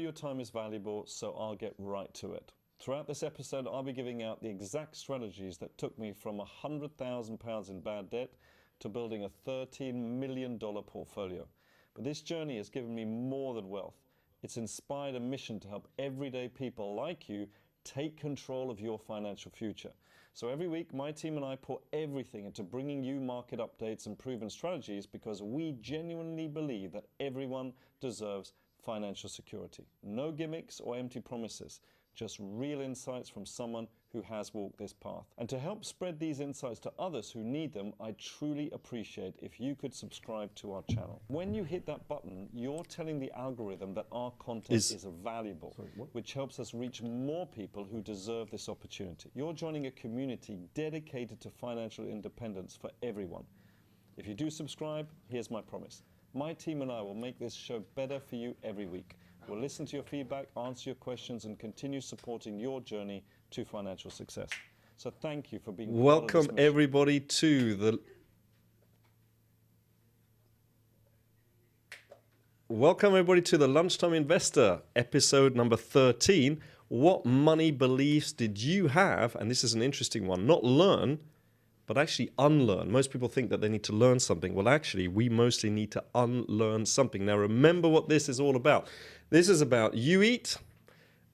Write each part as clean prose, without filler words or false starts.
your time is valuable, so I'll get right to it. Throughout this episode, I'll be giving out the exact strategies that took me from £100,000 in bad debt to building a $13 million portfolio. But this journey has given me more than wealth. It's inspired a mission to help everyday people like you take control of your financial future. So every week, my team and I pour everything into bringing you market updates and proven strategies because we genuinely believe that everyone deserves financial security. No gimmicks or empty promises, just real insights from someone who has walked this path. And to help spread these insights to others who need them, I truly appreciate if you could subscribe to our channel. When you hit that button, you're telling the algorithm that our content is valuable, which helps us reach more people who deserve this opportunity. You're joining a community dedicated to financial independence for everyone. If you do subscribe, here's my promise. My team and I will make this show better for you every week. We'll listen to your feedback, answer your questions, and continue supporting your journey to financial success. So thank you for being part of this mission. Welcome everybody to the Lunchtime Investor, episode number 13. What money beliefs did you have? And this is an interesting one. Not learn, but actually unlearn. Most people think that they need to learn something. Well, actually, we mostly need to unlearn something. Now, remember what this is all about. This is about you eat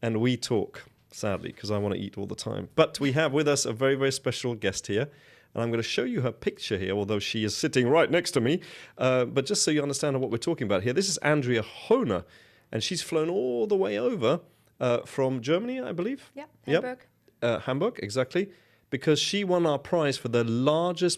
and we talk, sadly, because I want to eat all the time. But we have with us a very, very special guest here. And I'm going to show you her picture here, although she is sitting right next to me. But just so you understand what we're talking about here, this is Andrea Hohner. And she's flown all the way over from Germany, I believe. Yeah, Hamburg. Hamburg, exactly. Because she won our prize for the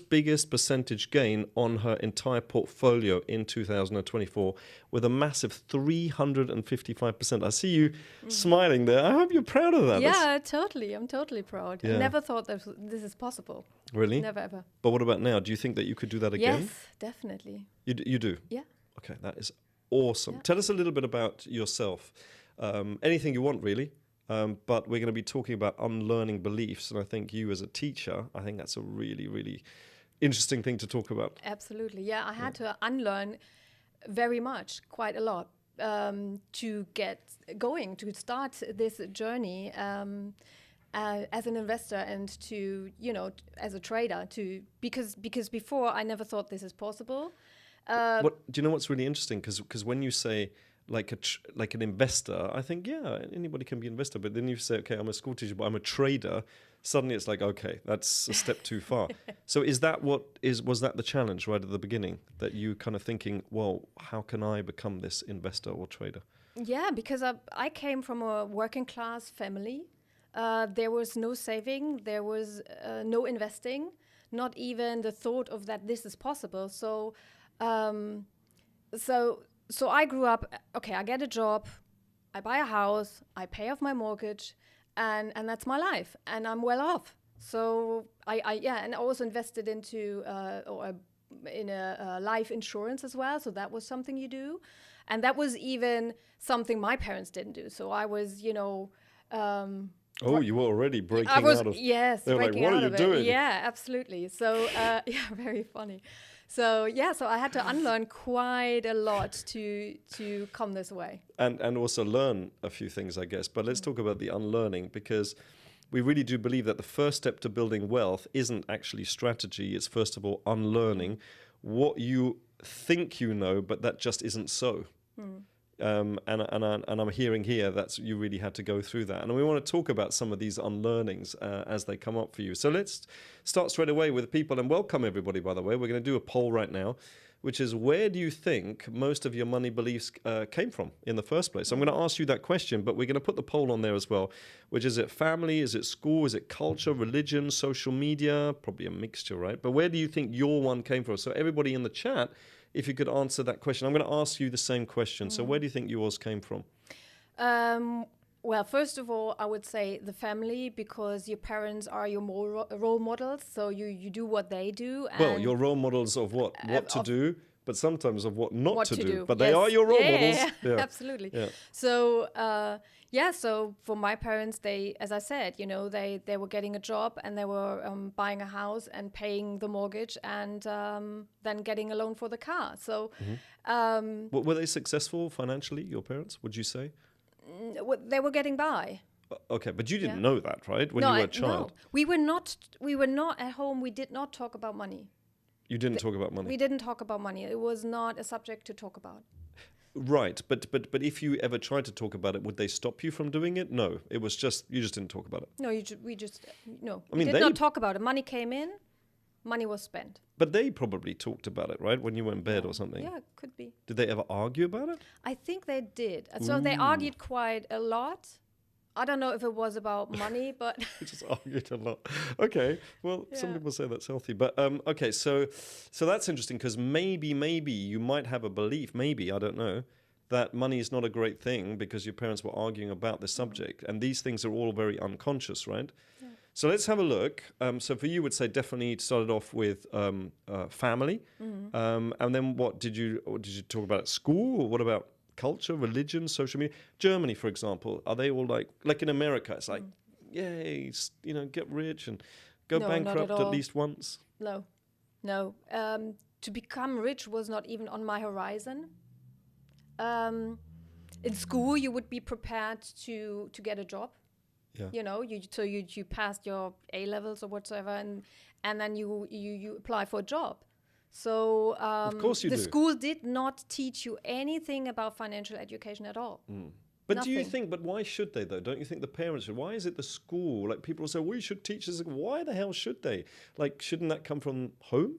biggest percentage gain on her entire portfolio in 2024 with a massive 355%. I see you smiling there. I hope you're proud of that. Yeah, totally. I'm totally proud. Yeah. I never thought that this is possible. Really? Never, ever. But what about now? Do you think that you could do that again? Yes, definitely. You do? Yeah. Okay, that is awesome. Yeah. Tell us a little bit about yourself. Anything you want, really. But we're going to be talking about unlearning beliefs. And I think you as a teacher, I think that's a really, really interesting thing to talk about. Absolutely. Yeah, I had to unlearn very much, quite a lot, to get going, to start this journey as an investor and to, as a trader, because before I never thought this is possible. Do you know what's really interesting? Because when you say like an investor, I think, yeah, anybody can be an investor. But then you say, okay, I'm a school teacher, but I'm a trader. Suddenly it's like, okay, that's a step too far. So was that the challenge right at the beginning, that you kind of thinking, well, how can I become this investor or trader? Yeah, because I came from a working class family. There was no saving. There was no investing, not even the thought of that this is possible. So I grew up, okay, I get a job, I buy a house, I pay off my mortgage, and that's my life, and I'm well off. So and I also invested into in a life insurance as well. So that was something you do, and that was even something my parents didn't do. So I was, you were already breaking out of. Yes, they were like, what are you doing? Yeah, absolutely. So very funny. So so I had to unlearn quite a lot to come this way. And also learn a few things, I guess. But let's talk about the unlearning, because we really do believe that the first step to building wealth isn't actually strategy. It's first of all unlearning what you think you know, but that just isn't so. And I'm hearing here that you really had to go through that. And we want to talk about some of these unlearnings as they come up for you. So let's start straight away with people, and welcome everybody, by the way. We're going to do a poll right now, which is, where do you think most of your money beliefs came from in the first place? So I'm going to ask you that question, but we're going to put the poll on there as well, which is it family, is it school, is it culture, religion, social media? Probably a mixture, right? But where do you think your one came from? So everybody in the chat, if you could answer that question. I'm going to ask you the same question. So where do you think yours came from? Well, first of all, I would say the family, because your parents are your role models. So you do what they do. And well, your role models of what to do, but sometimes of what not to do. But they are your role models. Yeah. Absolutely. Yeah. So, so for my parents, they, as I said, they were getting a job and they were buying a house and paying the mortgage and then getting a loan for the car. So, were they successful financially, your parents, would you say? They were getting by. Okay, but you didn't know that, right? When you were a child. No. We were not at home. We did not talk about money. You didn't talk about money? We didn't talk about money. It was not a subject to talk about. Right, but if you ever tried to talk about it, would they stop you from doing it? No, it was just, you just didn't talk about it. No, we did not talk about it. Money came in, money was spent. But they probably talked about it, right? When you were in bed or something. Yeah, could be. Did they ever argue about it? I think they did. So they argued quite a lot. I don't know if it was about money, but... We just argued a lot. Okay, well, some people say that's healthy. But, okay, so that's interesting because maybe you might have a belief, maybe, I don't know, that money is not a great thing because your parents were arguing about this subject. And these things are all very unconscious, right? Yeah. So let's have a look. So for you, would say definitely it started off with family. Mm-hmm. And then what did you talk about at school? Or what about culture, religion, social media? Germany, for example, are they all like in America? It's like, yay, get rich and go bankrupt at least once. No. To become rich was not even on my horizon. In school, you would be prepared to get a job. Yeah. You passed your A levels or whatsoever, and then you apply for a job. So of course you the do. School did not teach you anything about financial education at all. But Nothing. Do you think, but why should they though? Don't you think the parents should? Why is it the school? Like people say, we should teach this. Why the hell should they? Like, shouldn't that come from home?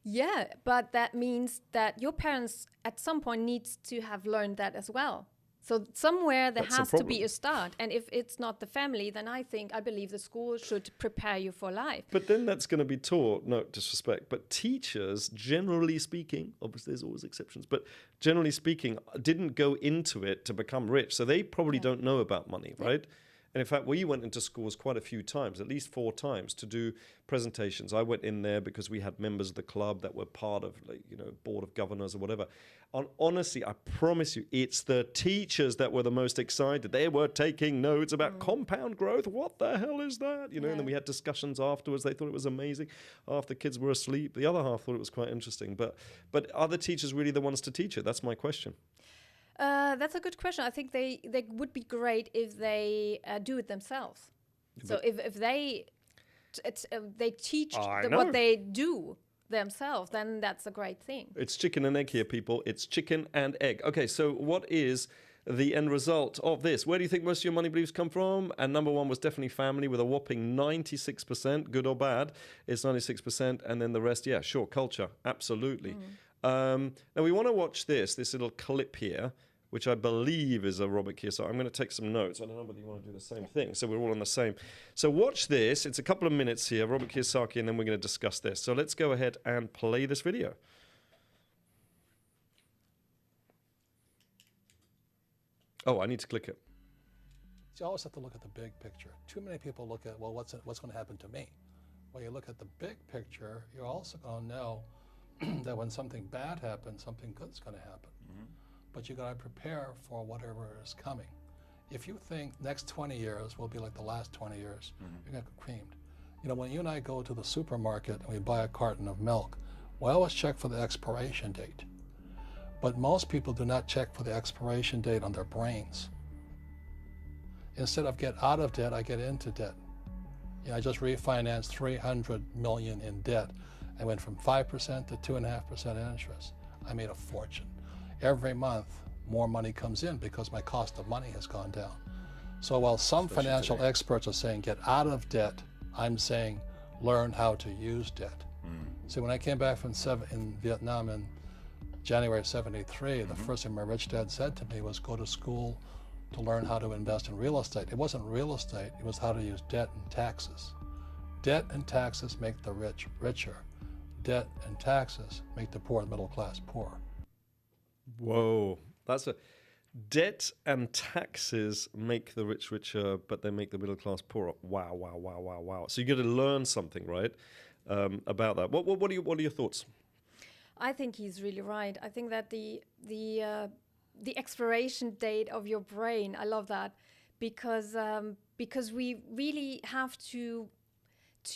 Yeah, but that means that your parents at some point needs to have learned that as well. So somewhere there has to be a start. And if it's not the family, then I believe the school should prepare you for life. But then that's going to be taught, no disrespect, but teachers, generally speaking, obviously there's always exceptions, but generally speaking, didn't go into it to become rich. So they probably don't know about money, right? And in fact, we went into schools quite a few times, at least 4 times, to do presentations. I went in there because we had members of the club that were part of, board of governors or whatever. And honestly, I promise you, it's the teachers that were the most excited. They were taking notes about compound growth. What the hell is that? And then we had discussions afterwards. They thought it was amazing. Half the kids were asleep. The other half thought it was quite interesting. But are the teachers really the ones to teach it? That's my question. That's a good question. I think they would be great if they do it themselves. So if they teach what they do themselves, then that's a great thing. It's chicken and egg here, people. It's chicken and egg. Okay, so what is the end result of this? Where do you think most of your money beliefs come from? And number 1 was definitely family with a whopping 96%, good or bad. It's 96%. And then the rest, culture. Absolutely. Now we want to watch this little clip here, which I believe is a Robert Kiyosaki. I'm going to take some notes. I don't know whether you want to do the same thing. So we're all on the same. So watch this. It's a couple of minutes here, Robert Kiyosaki, and then we're going to discuss this. So let's go ahead and play this video. Oh, I need to click it. You always have to look at the big picture. Too many people look at, well, what's going to happen to me? Well, you look at the big picture, you're also going to know that when something bad happens, something good's going to happen. But you got to prepare for whatever is coming. If you think next 20 years will be like the last 20 years, you're going to get creamed. When you and I go to the supermarket and we buy a carton of milk, we always check for the expiration date. But most people do not check for the expiration date on their brains. Instead of get out of debt, I get into debt. I just refinanced $300 million in debt. I went from 5% to 2.5% interest. I made a fortune. Every month, more money comes in because my cost of money has gone down. So while some financial experts are saying get out of debt, I'm saying learn how to use debt. See, when I came back from in Vietnam in January of '73, the first thing my rich dad said to me was go to school to learn how to invest in real estate. It wasn't real estate, it was how to use debt and taxes. Debt and taxes make the rich richer. Debt and taxes make the poor and middle class poorer. Whoa, that's a debt and taxes make the rich richer, but they make the middle class poorer. Wow. So you got to learn something, right, about that. What are your thoughts? I think he's really right. I think that the expiration date of your brain, I love that, because we really have to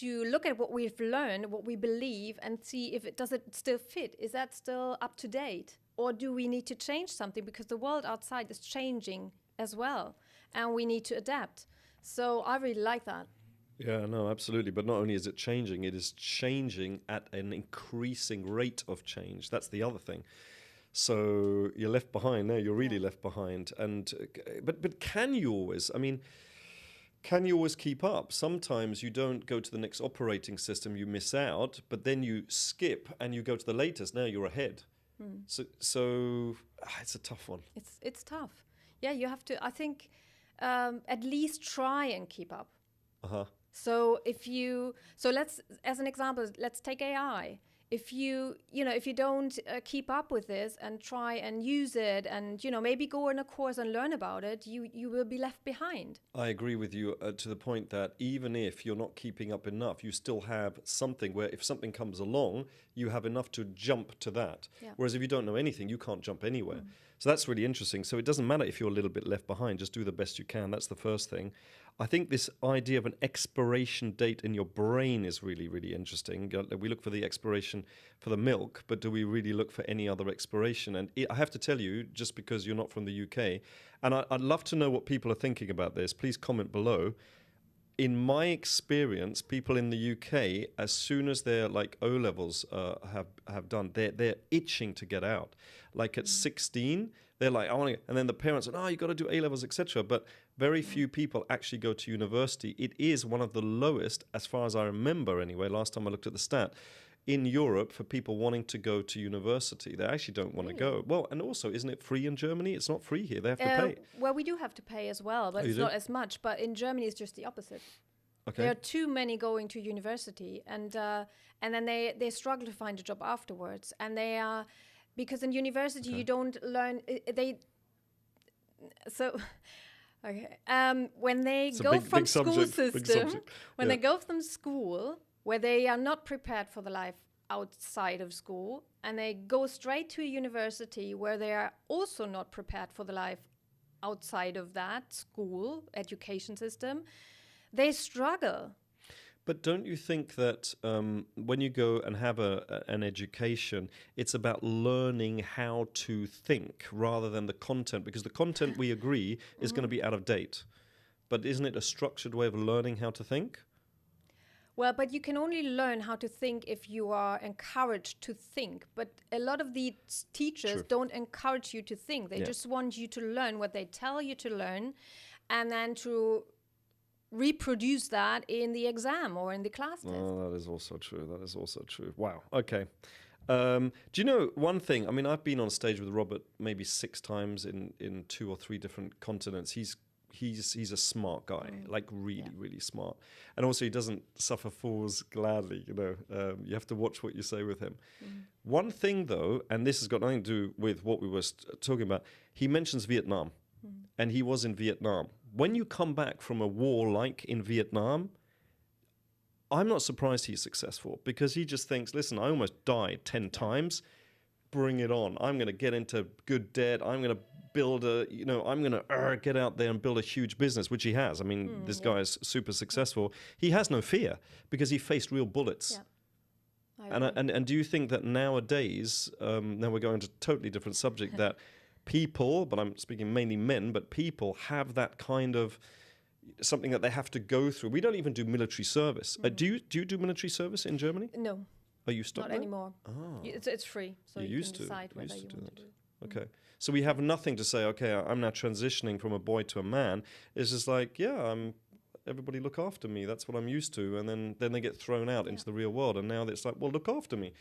look at what we've learned, what we believe, and see if does it still fit. Is that still up to date? Or do we need to change something? Because the world outside is changing as well, and we need to adapt. So I really like that. Yeah, no, absolutely. But not only is it changing, it is changing at an increasing rate of change. That's the other thing. So you're left behind. No, you're really left behind. And but can you always? I mean, can you always keep up? Sometimes you don't go to the next operating system, you miss out, but then you skip and you go to the latest. Now you're ahead. So it's a tough one. It's tough. Yeah, you have to, I think, at least try and keep up. So let's, as an example, let's take AI. If you don't keep up with this and try and use it and, maybe go on a course and learn about it, you will be left behind. I agree with you to the point that even if you're not keeping up enough, you still have something where if something comes along, you have enough to jump to that. Yeah. Whereas if you don't know anything, you can't jump anywhere. So that's really interesting. So it doesn't matter if you're a little bit left behind, just do the best you can. That's the first thing. I think this idea of an expiration date in your brain is really, really interesting. We look for the expiration for the milk, but do we really look for any other expiration? And I have to tell you, just because you're not from the UK, and I'd love to know what people are thinking about this, please comment below. In my experience, people in the UK, as soon as their like O levels have done, they're itching to get out. Like at 16, they're like, I want to, and then the parents are, oh, you got to do A levels, etc. But very few people actually go to university. It is one of the lowest, as far as I remember anyway, last time I looked at the stat, in Europe for people wanting to go to university. They actually don't want to go. Well, and also, isn't it free in Germany? It's not free here. They have to pay. Well, we do have to pay as well, but it's not as much. But in Germany, it's just the opposite. Okay. There are too many going to university, and then they struggle to find a job afterwards. And they are, because in university you don't learn. When they go from school system, when they go from school, where they are not prepared for the life outside of school, and they go straight to a university where they are also not prepared for the life outside of that school education system, they struggle. But don't you think that when you go and have an education, it's about learning how to think rather than the content? Because the content, we agree, is going to be out of date. But isn't it a structured way of learning how to think? Well, but you can only learn how to think if you are encouraged to think. But a lot of the teachers don't encourage you to think. They just want you to learn what they tell you to learn, and then to reproduce that in the exam or in the class test. Oh, that is also true. That is also true. Wow. Okay. Do you know one thing? I mean, I've been on stage with Robert maybe 6 times in 2 or 3 different continents. He's a smart guy, like really smart. And also he doesn't suffer fools gladly, you have to watch what you say with him. One thing though, and this has got nothing to do with what we were talking about, he mentions Vietnam, and he was in Vietnam. When you come back from a war like in Vietnam, I'm not surprised he's successful, because he just thinks, listen, I almost died 10 times. Bring it on. I'm going to get into good debt. I'm going to build I'm going to get out there and build a huge business, which he has. I mean, this guy is super successful. He has no fear because he faced real bullets. Yeah. And do you think that nowadays, now we're going to a totally different subject, that people, but I'm speaking mainly men, but people have that kind of something that they have to go through? We don't even do military service. Do you do military service in Germany? No. Are you stopped? Not anymore. Oh. It's free, so you can decide whether you want to do it. Okay. So we have nothing to say, okay, I'm now transitioning from a boy to a man. It's just like, everybody look after me. That's what I'm used to. And then they get thrown out into the real world. And now it's like, well, look after me.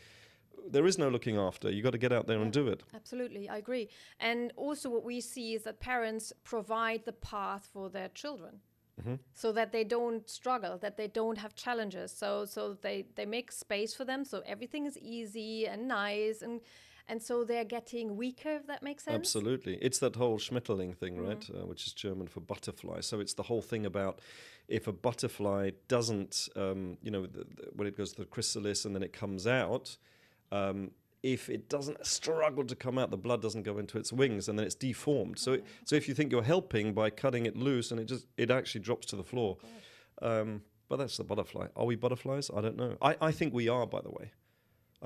There is no looking after. You got to get out there and do it. Absolutely. I agree. And also what we see is that parents provide the path for their children. So that they don't struggle, that they don't have challenges. So they make space for them, so everything is easy and nice, and so they're getting weaker, if that makes sense. Absolutely. It's that whole Schmetterling thing, right? Which is German for butterfly. So it's the whole thing about if a butterfly doesn't, when it goes to the chrysalis and then it comes out, if it doesn't struggle to come out, the blood doesn't go into its wings, and then it's deformed. So if you think you're helping by cutting it loose, and it actually drops to the floor. But that's the butterfly. Are we butterflies? I don't know. I think we are, by the way.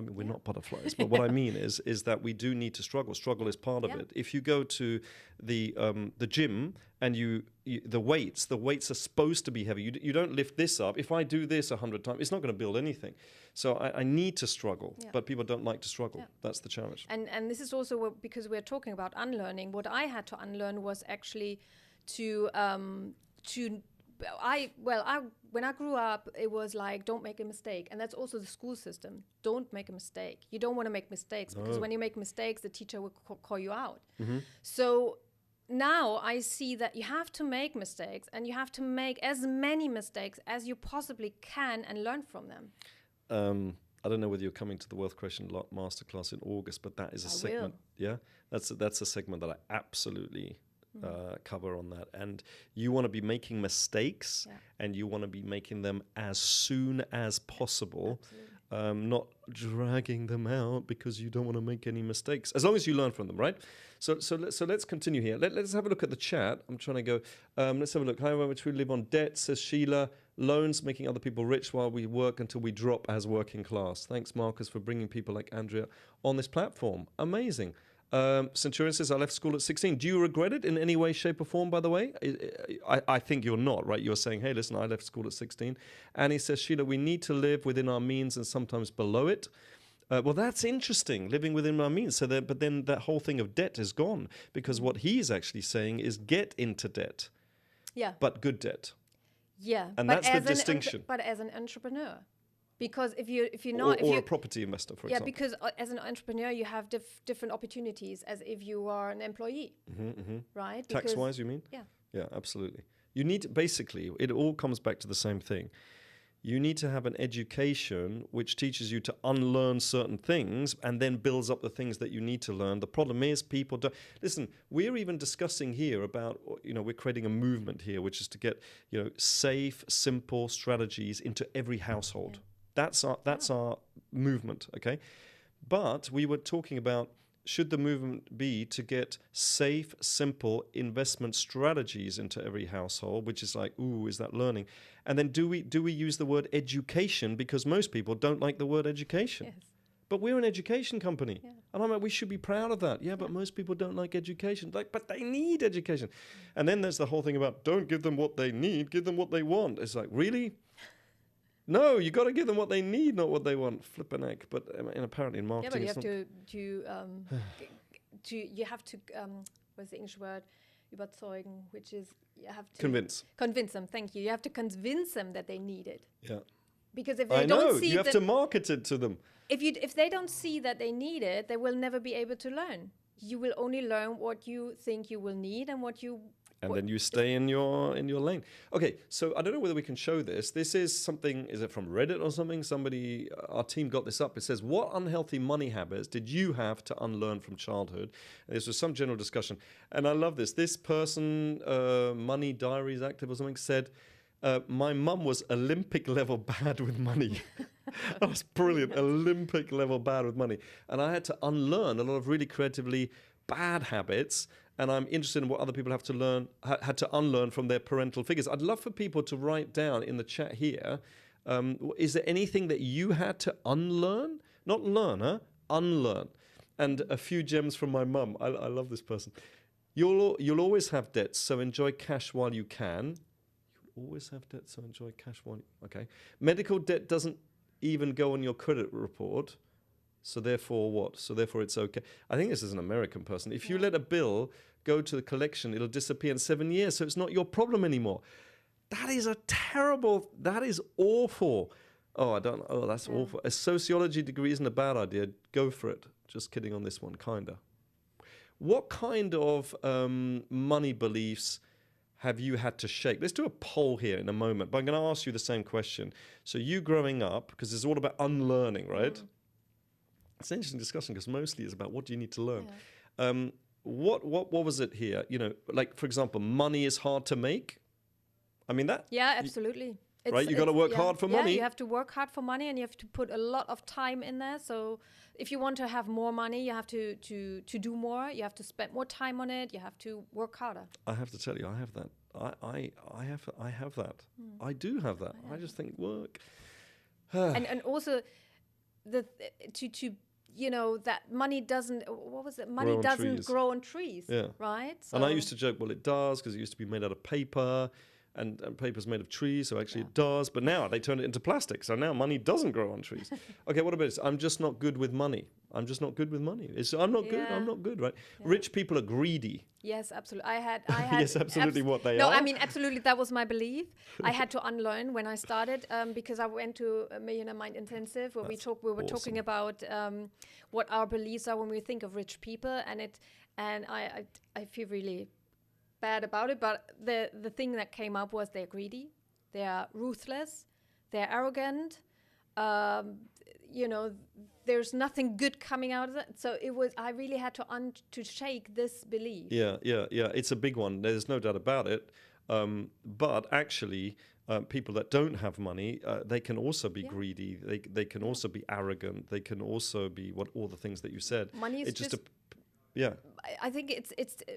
I mean, we're not butterflies, but what I mean is that we do need to struggle. Struggle is part of it. If you go to the gym and the weights are supposed to be heavy. You don't lift this up. If I do this 100 times, it's not going to build anything. So I need to struggle, but people don't like to struggle. Yeah. That's the challenge. And this is also because we're talking about unlearning. What I had to unlearn was actually when I grew up, it was like, don't make a mistake. And that's also the school system. Don't make a mistake. You don't want to make mistakes because when you make mistakes, the teacher will call you out. Mm-hmm. So now I see that you have to make mistakes and you have to make as many mistakes as you possibly can and learn from them. I don't know whether you're coming to the Wealth Creation Masterclass in August, but that is a segment. Will. Yeah, that's a segment that I absolutely cover on that. And you want to be making mistakes, and you want to be making them as soon as possible, not dragging them out because you don't want to make any mistakes. As long as you learn from them, right? So let's continue here. Let's have a look at the chat. I'm trying to go. Let's have a look. How much we live on debt, says Sheila. Loans making other people rich while we work until we drop as working class. Thanks, Marcus, for bringing people like Andrea on this platform. Amazing. Centurion says, I left school at 16. Do you regret it in any way, shape or form, by the way? I think you're not, right? You're saying, hey, listen, I left school at 16. And he says, Sheila, we need to live within our means and sometimes below it. Well, that's interesting, living within our means. But then that whole thing of debt is gone, because what he's actually saying is get into debt. Yeah. But good debt. Yeah. And that's the distinction. But as an entrepreneur. Because if you're not... Or a property investor, for example. Yeah, because as an entrepreneur, you have different opportunities as if you are an employee, right? Tax-wise, you mean? Yeah. Yeah, absolutely. You need, basically, it all comes back to the same thing. You need to have an education which teaches you to unlearn certain things and then builds up the things that you need to learn. The problem is people don't... Listen, we're even discussing here about, we're creating a movement here, which is to get, safe, simple strategies into every household. Yeah. That's our movement, okay? But we were talking about, should the movement be to get safe, simple investment strategies into every household, which is like, ooh, is that learning? And then do we use the word education, because most people don't like the word education. Yes. But we're an education company. Yeah. And I'm like, we should be proud of that. Yeah, but most people don't like education. But they need education. And then there's the whole thing about don't give them what they need, give them what they want. It's like, really? No, you got to give them what they need, not what they want. Flip an egg. But apparently in marketing, yeah, but you have to what's the English word? Überzeugen, which is you have to convince them. Thank you. You have to convince them that they need it. Yeah. Because if they don't see, you have to market it to them. If they don't see that they need it, they will never be able to learn. You will only learn what you think you will need and what you. And then you stay in your lane. Okay, so I don't know whether we can show this. This is something, is it from Reddit or something? Somebody, our team got this up. It says, what unhealthy money habits did you have to unlearn from childhood? And this was some general discussion. And I love this. This person, Money Diaries Active or something, said, my mum was Olympic level bad with money. That was brilliant. Olympic level bad with money. And I had to unlearn a lot of really creatively bad habits. And I'm interested in what other people have to learn, had to unlearn from their parental figures. I'd love for people to write down in the chat here, is there anything that you had to unlearn? Not learn, unlearn. And a few gems from my mum. I love this person. You'll always have debts, so enjoy cash while you can. You'll always have debts, so enjoy cash while you... Okay. Medical debt doesn't even go on your credit report. So therefore what? So therefore it's okay. I think this is an American person. If you let a bill go to the collection, it'll disappear in 7 years. So it's not your problem anymore. That is that is awful. That's awful. A sociology degree isn't a bad idea. Go for it. Just kidding on this one, kinda. What kind of money beliefs have you had to shake? Let's do a poll here in a moment, but I'm going to ask you the same question. So you growing up, because it's all about unlearning, right? Mm. It's an interesting discussion because mostly it's about what do you need to learn. Yeah. What was it here? Like, for example, money is hard to make. I mean that. Yeah, absolutely. Right, you got to work hard for money. Yeah, you have to work hard for money, and you have to put a lot of time in there. So if you want to have more money, you have to do more. You have to spend more time on it. You have to work harder. I have to tell you, I have that. I have that. I do have that. I just think work. and also. to that money doesn't, what was it? Money Grow on doesn't trees. grow on trees, Yeah. right? And I used to joke, well, it does, because it used to be made out of paper, and paper's made of trees, so actually it does. But now they turn it into plastic, so now money doesn't grow on trees. Okay, what about this? I'm just not good with money. I'm just not good with money. I'm not good. I'm not good, right? Yeah. Rich people are greedy. Yes, absolutely. I had Yes, absolutely what they no, are. I mean, absolutely, that was my belief. I had to unlearn when I started, because I went to a Millionaire Mind Intensive where we were talking about what our beliefs are when we think of rich people, and I feel really bad about it, but the thing that came up was they're greedy, they're ruthless, they're arrogant, there's nothing good coming out of that. So I really had to shake this belief. Yeah. It's a big one. There's no doubt about it. But actually, people that don't have money, they can also be greedy. They can also be arrogant. They can also be all the things that you said. Money is just yeah. I think it's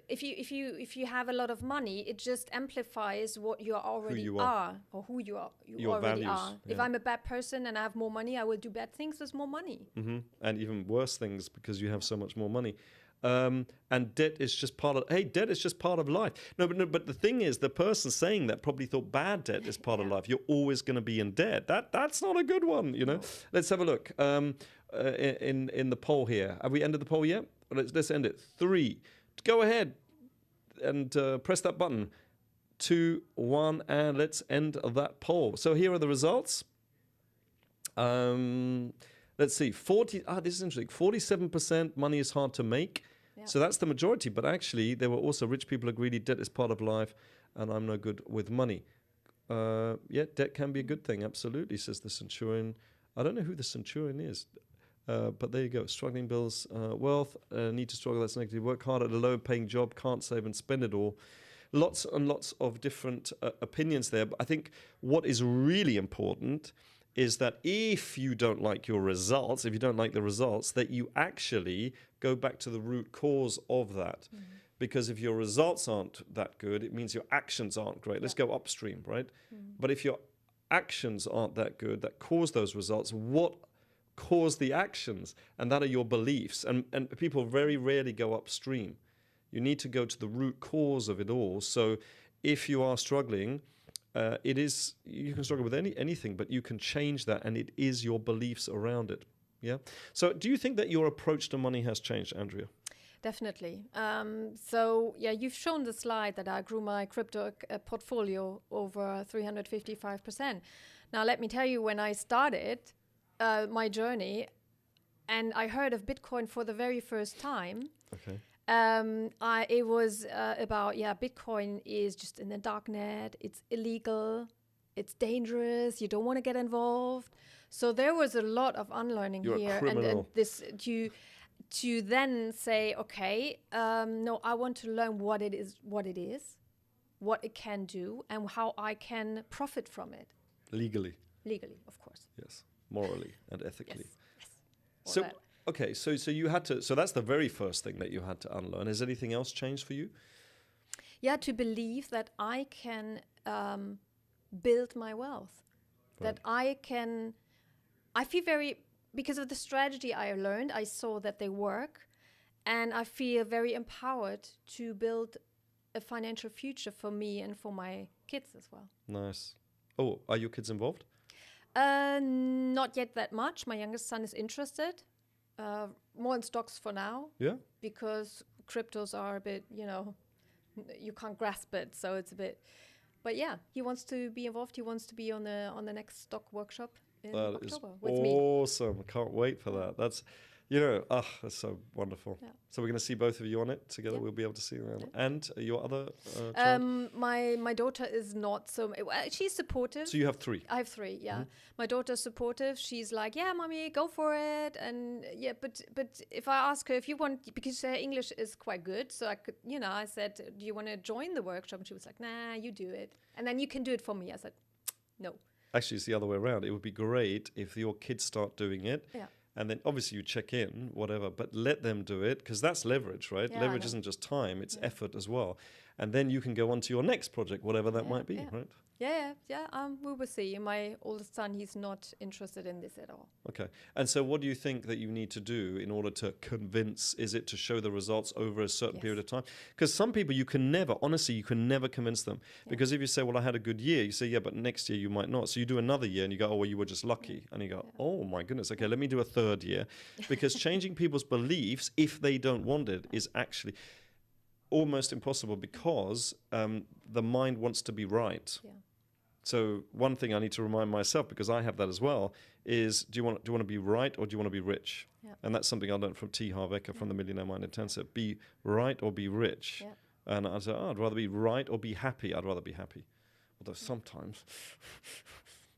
if you have a lot of money, it just amplifies what you already are, or who you are. You already values, are. yeah. If I'm a bad person and I have more money, I will do bad things with more money. Mm-hmm. And even worse things because you have so much more money. And debt is just part of. Hey, debt is just part of life. No, but the thing is, the person saying that probably thought bad debt is part of life. You're always going to be in debt. That's not a good one. No. Let's have a look. In the poll here, have we ended the poll yet? Let's end it. 3. Go ahead and press that button. 2, 1, and let's end that poll. So here are the results. Let's see. 40. This is interesting. 47% money is hard to make. Yeah. So that's the majority. But actually, there were also rich people are greedy. Debt is part of life, and I'm no good with money. Debt can be a good thing. Absolutely, says the centurion. I don't know who the centurion is. But there you go. Struggling builds wealth. Need to struggle. That's negative. Work hard at a low-paying job. Can't save and spend it all. Lots and lots of different opinions there. But I think what is really important is that if you don't like your results, if you don't like the results, that you actually go back to the root cause of that. Mm-hmm. Because if your results aren't that good, it means your actions aren't great. Let's go upstream, right? Mm-hmm. But if your actions aren't that good, that cause those results, what cause the actions? And that are your beliefs. And people very rarely go upstream. You need to go to the root cause of it all. So if you are struggling, you can struggle with anything, but you can change that, and it is your beliefs around it. Yeah. So do you think that your approach to money has changed, Andrea? Definitely. You've shown the slide that I grew my crypto portfolio over 355%. Now, let me tell you, when I started my journey and I heard of Bitcoin for the very first time, okay. It was about, Bitcoin is just in the dark net. It's illegal. It's dangerous. You don't want to get involved. So there was a lot of unlearning You're here. A criminal. And this to then say, okay, no, I want to learn what it is, what it can do, and how I can profit from it. Legally, of course. Yes. Morally and ethically. Yes. So. Okay, so you had to. So that's the very first thing that you had to unlearn. Has anything else changed for you? Yeah, to believe that I can build my wealth, that I can. I feel because of the strategy I learned. I saw that they work, and I feel very empowered to build a financial future for me and for my kids as well. Nice. Oh, are your kids involved? Not yet that much. My youngest son is interested. More in stocks for now. Yeah. Because cryptos are a bit, you can't grasp it, so it's a bit. But yeah, he wants to be involved. He wants to be on the next stock workshop in October with me. Awesome! I can't wait for that. That's, that's so wonderful. Yeah. So we're going to see both of you on it together. Yeah. We'll be able to see them. Yeah. And your other child? My daughter is not so. She's supportive. So you have 3. I have 3. Yeah. Mm-hmm. My daughter's supportive. She's like, yeah, mommy, go for it. And yeah, but if I ask her if you want, because her English is quite good, so I could, I said, do you want to join the workshop? And she was like, nah, you do it, and then you can do it for me. I said, no. Actually, it's the other way around. It would be great if your kids start doing it. Yeah. And then obviously you check in, whatever, but let them do it, because that's leverage, right? Yeah, leverage isn't just time, it's effort as well. and then you can go on to your next project, whatever that might be, right? We will see. My oldest son, he's not interested in this at all. Okay. And so what do you think that you need to do in order to convince? Is it to show the results over a certain period of time? Because some people you can never convince them. Because if you say, well, I had a good year, you say, yeah, but next year you might not. So you do another year and you go, oh, well, you were just lucky. And you go, oh my goodness, okay, let me do a third year. Because changing people's beliefs, if they don't want it, is actually almost impossible, because the mind wants to be right. Yeah. So one thing I need to remind myself, because I have that as well, is do you want to be right or do you want to be rich? Yeah. And that's something I learned from T. Harv Eker from the Millionaire Mind Intensive. Be right or be rich. Yeah. And I said, I'd rather be right or be happy. I'd rather be happy. Although sometimes.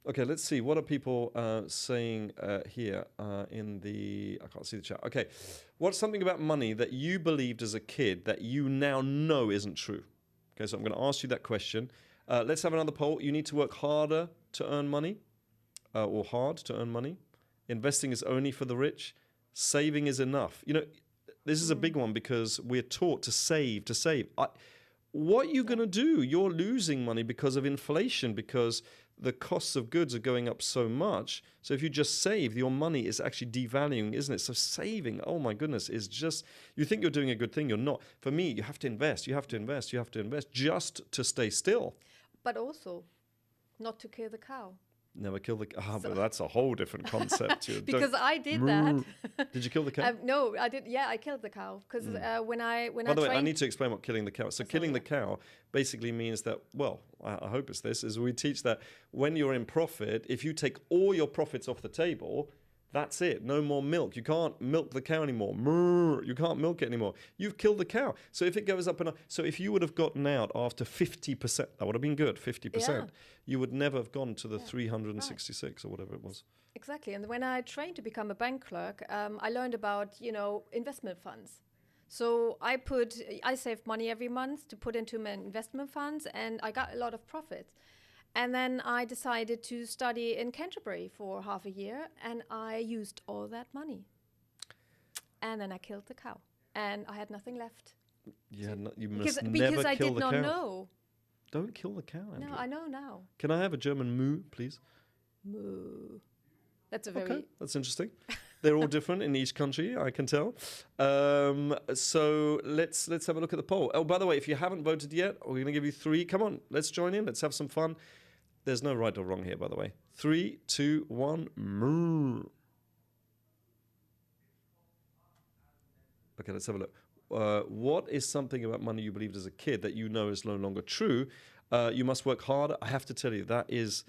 Okay, let's see. What are people saying here in the... I can't see the chat. Okay. What's something about money that you believed as a kid that you now know isn't true? Okay, so I'm going to ask you that question. Let's have another poll. You need to work harder to earn money, or hard to earn money. Investing is only for the rich. Saving is enough. You know, this is a big one, because we're taught to save, what are you going to do? You're losing money because of inflation, because the costs of goods are going up so much. So if you just save, your money is actually devaluing, isn't it? So saving, oh my goodness, is just, you think you're doing a good thing, you're not. For me, you have to invest just to stay still. But also, not to kill the cow. Never kill the cow. But that's a whole different concept. Because I did that. Did you kill the cow? No, I did. Yeah, I killed the cow. Because when I By the way, I need to explain what killing the cow. So killing the cow basically means that, well, I hope it's this, is we teach that when you're in profit, if you take all your profits off the table, that's it. No more milk. You can't milk the cow anymore. You can't milk it anymore. You've killed the cow. So if it goes up and up, so if you would have gotten out after 50%, that would have been good, 50%, you would never have gone to the 366 or whatever it was. Exactly. And when I trained to become a bank clerk, I learned about, investment funds. So I saved money every month to put into my investment funds, and I got a lot of profits. And then I decided to study in Canterbury for half a year, and I used all that money. And then I killed the cow, and I had nothing left. Yeah, you because must never kill the cow. Because I did not know. Don't kill the cow, Andrea. No, I know now. Can I have a German moo, please? Moo. That's a very... Okay, that's interesting. They're all different in each country, I can tell. So let's have a look at the poll. Oh, by the way, if you haven't voted yet, we're going to give you 3. Come on, let's join in. Let's have some fun. There's no right or wrong here, by the way. 3, 2, 1. Moo. Okay, let's have a look. What is something about money you believed as a kid that you know is no longer true? You must work harder. I have to tell you, that is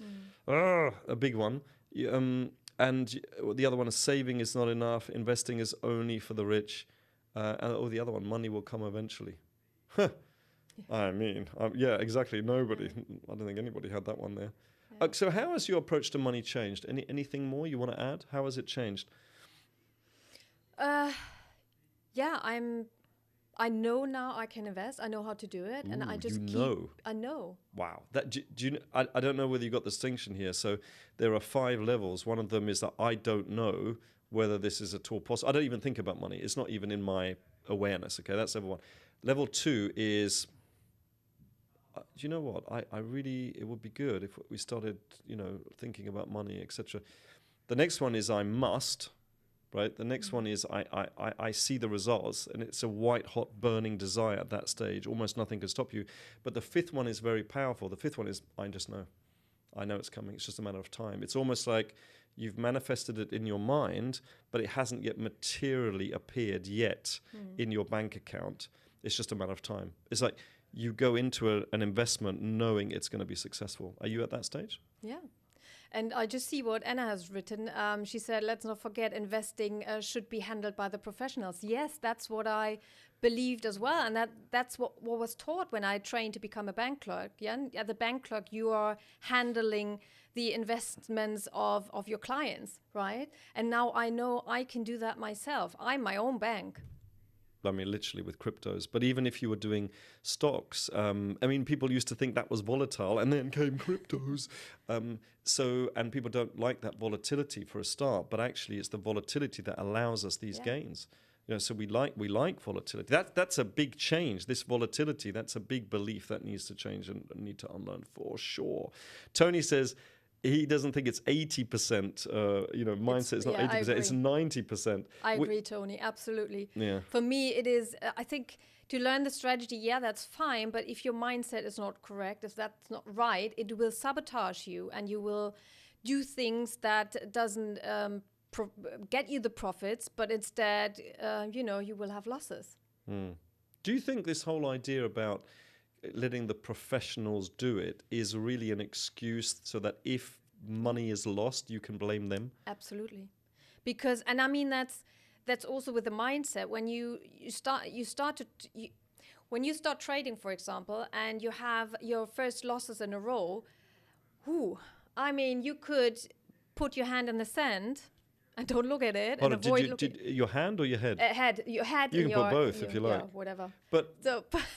a big one. And the other one is saving is not enough. Investing is only for the rich. And the other one, money will come eventually. I mean, yeah, exactly. Nobody. I don't think anybody had that one there. Yeah. So how has your approach to money changed? Anything more you want to add? How has it changed? I know now I can invest. I know how to do it, and I just I know. Wow. That do you know, I don't know whether you got the distinction here. So there are 5 levels. One of them is that I don't know whether this is at all possible. I don't even think about money. It's not even in my awareness. Okay, that's level 1. Level 2 is, do you know what? I really, it would be good if we started, thinking about money, etc. The next one is I must. Right. The next one is I see the results, and it's a white hot burning desire at that stage. Almost nothing can stop you. But the 5th one is very powerful. The 5th one is I just know. I know it's coming. It's just a matter of time. It's almost like you've manifested it in your mind, but it hasn't yet materially appeared yet in your bank account. It's just a matter of time. It's like you go into an investment knowing it's going to be successful. Are you at that stage? Yeah. And I just see what Anna has written. She said, let's not forget investing should be handled by the professionals. Yes, that's what I believed as well. And that's what was taught when I trained to become a bank clerk. Yeah? As a bank clerk, you are handling the investments of your clients, right? And now I know I can do that myself. I'm my own bank. I mean, literally with cryptos. But even if you were doing stocks, people used to think that was volatile, and then came cryptos. And people don't like that volatility for a start, but actually it's the volatility that allows us these gains. So we like volatility. That's a big change. This volatility, that's a big belief that needs to change and need to unlearn for sure. Tony says he doesn't think it's 80%. Mindset is not 80%. It's 90%. I agree, Tony. Absolutely. Yeah. For me, it is. I think to learn the strategy, that's fine. But if your mindset is not correct, if that's not right, it will sabotage you, and you will do things that doesn't get you the profits, but instead, you will have losses. Do you think this whole idea about letting the professionals do it is really an excuse so that if money is lost, you can blame them? Absolutely. Because, and I mean, that's also with the mindset. When when you start trading, for example, and you have your first losses in a row, you could put your hand in the sand and don't look at it. And avoid did your hand or your head? Head. Your head. You can put both if you like. Yeah, whatever. But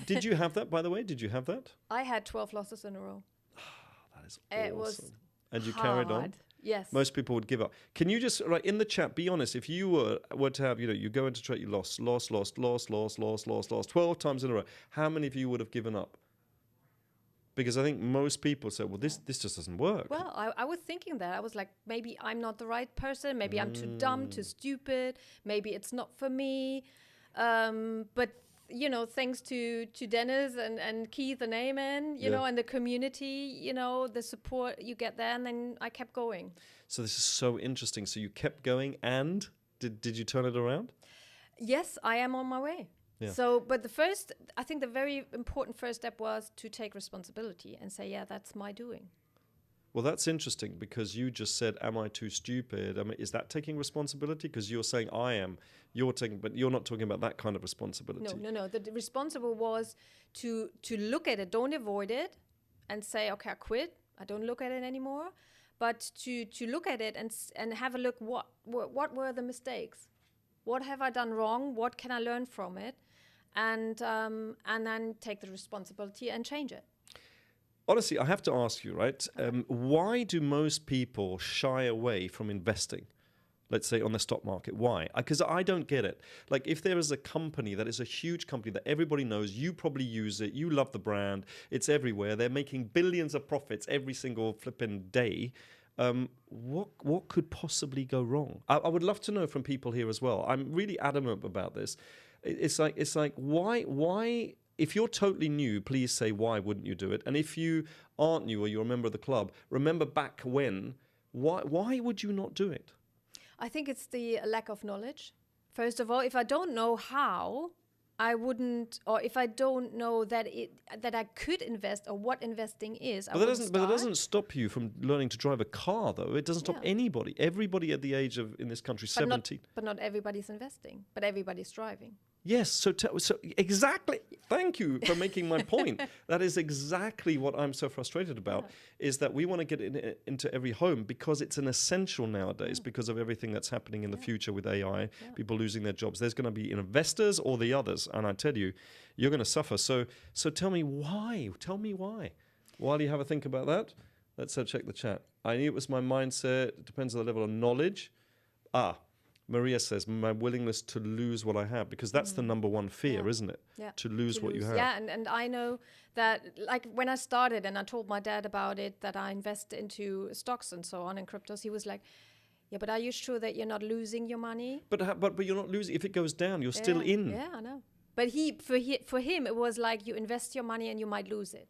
did you have that, by the way? Did you have that? I had 12 losses in a row. That is awesome. It was and you hard. Carried on? Yes. Most people would give up. Can you just, in the chat, be honest, if you were to have, you go into trade, you lost 12 times in a row, how many of you would have given up? Because I think most people say, well, this just doesn't work. Well, I was thinking that. I was like, maybe I'm not the right person. Maybe I'm too dumb, too stupid. Maybe it's not for me. But, thanks to Dennis and Keith and Eamon, and the community, the support you get there. And then I kept going. So this is so interesting. So you kept going, and did you turn it around? Yes, I am on my way. Yeah. So, but I think the very important first step was to take responsibility and say, that's my doing. Well, that's interesting because you just said, am I too stupid? Is that taking responsibility? Because you're saying I am. But you're not talking about that kind of responsibility. No. The responsible was to look at it, don't avoid it, and say, okay, I quit. I don't look at it anymore. But to look at it and have a look, what were the mistakes? What have I done wrong? What can I learn from it? And then take the responsibility and change it. Honestly, I have to ask you, right? Why do most people shy away from investing? Let's say on the stock market. Why? Because I don't get it. Like if there is a company that is a huge company that everybody knows, you probably use it, you love the brand, it's everywhere, they're making billions of profits every single flipping day. What could possibly go wrong? I would love to know from people here as well. I'm really adamant about this. It's like why if you're totally new, please say why wouldn't you do it? And if you aren't new or you're a member of the club, remember back when. Why would you not do it? I think it's the lack of knowledge. First of all, if I don't know how, I wouldn't, or if I don't know that I could invest or what investing is, I wouldn't start. But that doesn't stop you from learning to drive a car, though. It doesn't stop anybody. Everybody at the age of, in this country, 17. But not everybody's investing, but everybody's driving. Yes, so exactly. Thank you for making my point. That is exactly what I'm so frustrated about, is that we want to get into every home because it's an essential nowadays because of everything that's happening in the future with AI, people losing their jobs. There's going to be investors or the others, and I tell you, you're going to suffer. So tell me why. Tell me why. While you have a think about that, let's check the chat. I knew it was my mindset. It depends on the level of knowledge. Maria says, my willingness to lose what I have, because that's the number one fear, isn't it? Yeah. To lose what you have. Yeah, and I know that, like, when I started and I told my dad about it, that I invest into stocks and so on and cryptos, he was like, yeah, but are you sure that you're not losing your money? But you're not losing. If it goes down, you're still in. Yeah, I know. But for him, it was like you invest your money and you might lose it.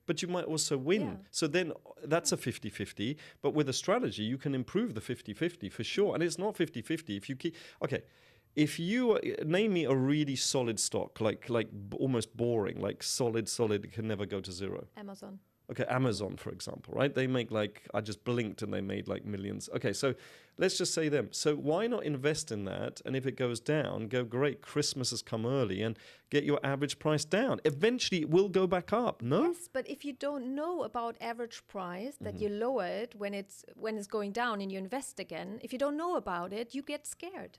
But you might also win. Yeah. So then that's a 50-50. But with a strategy, you can improve the 50-50 for sure. And it's not 50-50 if you keep... Okay, if you... name me a really solid stock, like almost boring, like solid, it can never go to zero. Amazon. Okay, Amazon, for example, right? They make I just blinked and they made millions. Okay, so let's just say them. So why not invest in that? And if it goes down, go, great, Christmas has come early and get your average price down. Eventually it will go back up, no? Yes, but if you don't know about average price, that you lower it when it's going down and you invest again, if you don't know about it, you get scared.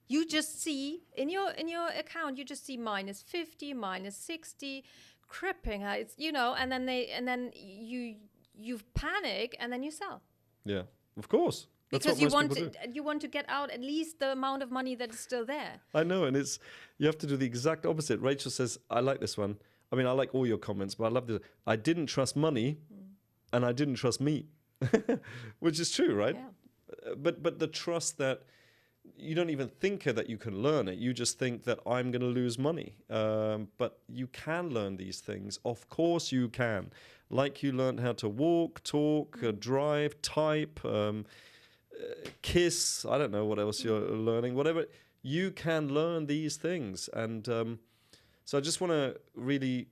You just see, in your account, you just see minus 50, minus 60, crippling, it's and then you panic and then you sell. Yeah, of course. That's because what most people do. you want to get out at least the amount of money that is still there. I know, and you have to do the exact opposite. Rachel says, I like this one. I mean, I like all your comments, but I love this. I didn't trust money, and I didn't trust me, which is true, right? Yeah. But the trust that you don't even think that you can learn it. You just think that I'm going to lose money. But you can learn these things. Of course you can. Like you learned how to walk, talk, drive, type, kiss. I don't know what else you're learning. Whatever. You can learn these things. And so I just want to really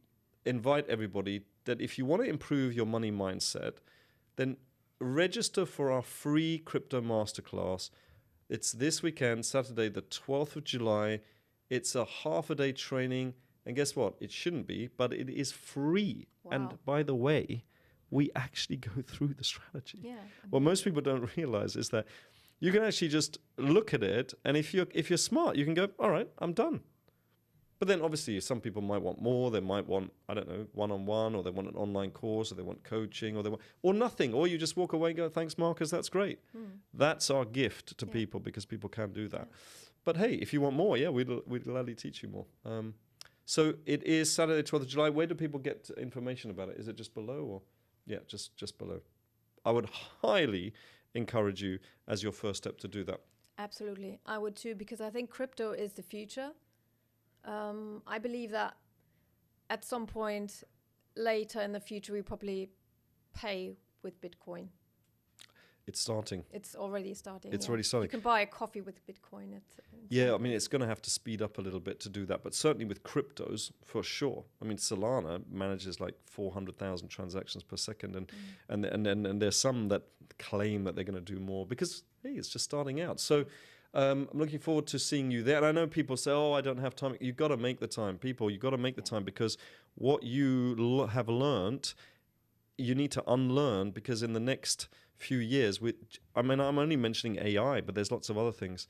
invite everybody that if you want to improve your money mindset, then register for our free crypto masterclass. It's this weekend, Saturday, the 12th of July. It's a half-a-day training. And guess what? It shouldn't be, but it is free. Wow. And by the way, we actually go through the strategy. Yeah. What most people don't realize is that you can actually just look at it. And if you're smart, you can go, all right, I'm done. But then obviously some people might want more. They might want, I don't know, one-on-one, or they want an online course, or they want coaching, or nothing. Or you just walk away and go, thanks, Marcus, that's great. That's our gift to people, because people can do that. But hey, if you want more, we'd gladly teach you more. So it is Saturday, 12th of July. Where do people get information about it? Is it just below, or? Yeah, just below. I would highly encourage you as your first step to do that. Absolutely. I would too, because I think crypto is the future. I believe that at some point later in the future, we probably pay with Bitcoin. It's starting. It's already starting. It's already starting. You can buy a coffee with Bitcoin. Yeah, I mean, it's going to have to speed up a little bit to do that, but certainly with cryptos, for sure. I mean, Solana manages like 400,000 transactions per second, and there's some that claim that they're going to do more because, hey, it's just starting out. So I'm looking forward to seeing you there. And I know people say, oh, I don't have time. You've got to make the time. People, you've got to make the time, because what you have learned, you need to unlearn, because in the next few years, I'm only mentioning AI, but there's lots of other things.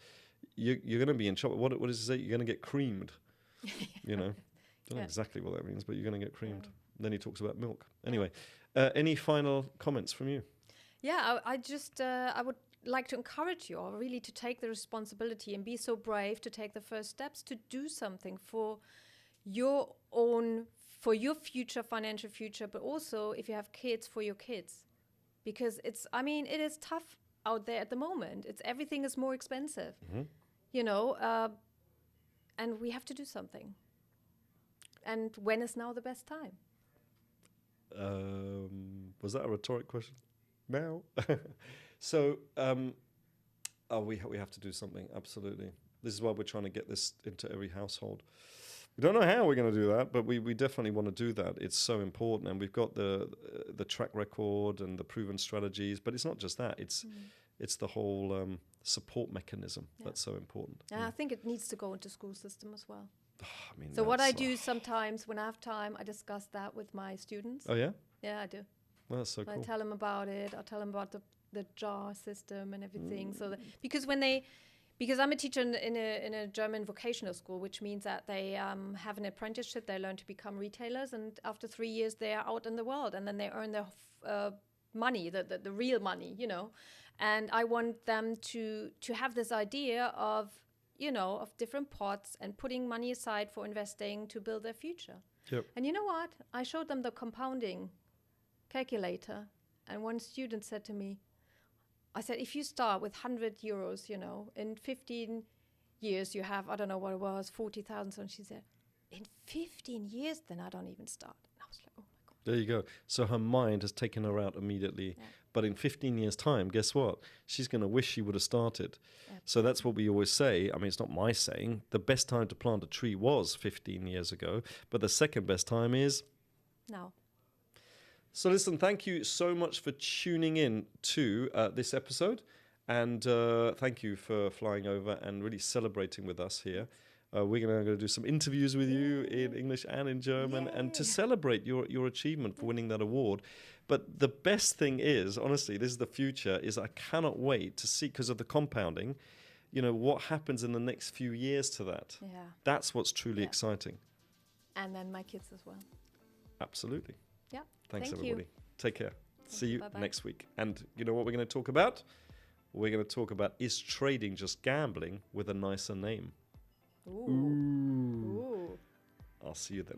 You're going to be in trouble. What does it say? You're going to get creamed. You know, don't know exactly what that means, but you're going to get creamed. Then he talks about milk. Anyway, any final comments from you? Yeah, I would like to encourage you all really to take the responsibility and be so brave to take the first steps to do something for your future, financial future, but also if you have kids, for your kids. Because it is tough out there at the moment. Everything is more expensive, you know, and we have to do something. And when is now the best time? Was that a rhetoric question? Now? So, we have to do something, absolutely. This is why we're trying to get this into every household. We don't know how we're going to do that, but we definitely want to do that. It's so important, and we've got the track record and the proven strategies. But it's not just that; it's the whole support mechanism that's so important. Yeah, I think it needs to go into school system as well. I mean, so what I do sometimes when I have time, I discuss that with my students. Oh yeah, yeah, I do. Well, that's so cool. I tell them about it. I tell them about the jar system and everything. Because I'm a teacher in a German vocational school, which means that they have an apprenticeship. They learn to become retailers, and after 3 years, they are out in the world, and then they earn their money, the real money, you know. And I want them to have this idea of, you know, of different pots and putting money aside for investing to build their future. Yep. And you know what? I showed them the compounding calculator, and one student said to me, I said, if you start with 100 euros, you know, in 15 years you have, I don't know what it was, 40,000. And she said, in 15 years, then I don't even start. And I was like, oh my God. There you go. So her mind has taken her out immediately. Yeah. But in 15 years' time, guess what? She's going to wish she would have started. Absolutely. So that's what we always say. I mean, it's not my saying. The best time to plant a tree was 15 years ago. But the second best time is now. So listen, thank you so much for tuning in to this episode. And thank you for flying over and really celebrating with us here. We're going to do some interviews with you in English and in German, and to celebrate your achievement for winning that award. But the best thing is, honestly, this is the future, is I cannot wait to see, because of the compounding, you know, what happens in the next few years to that. Yeah. That's what's truly exciting. And then my kids as well. Absolutely. Yeah. Thanks, Thank everybody. you. Take care. See you Bye-bye. next week. And you know what we're going to talk about? we're going to talk about, is trading just gambling with a nicer name? Ooh. Ooh. I'll see you then.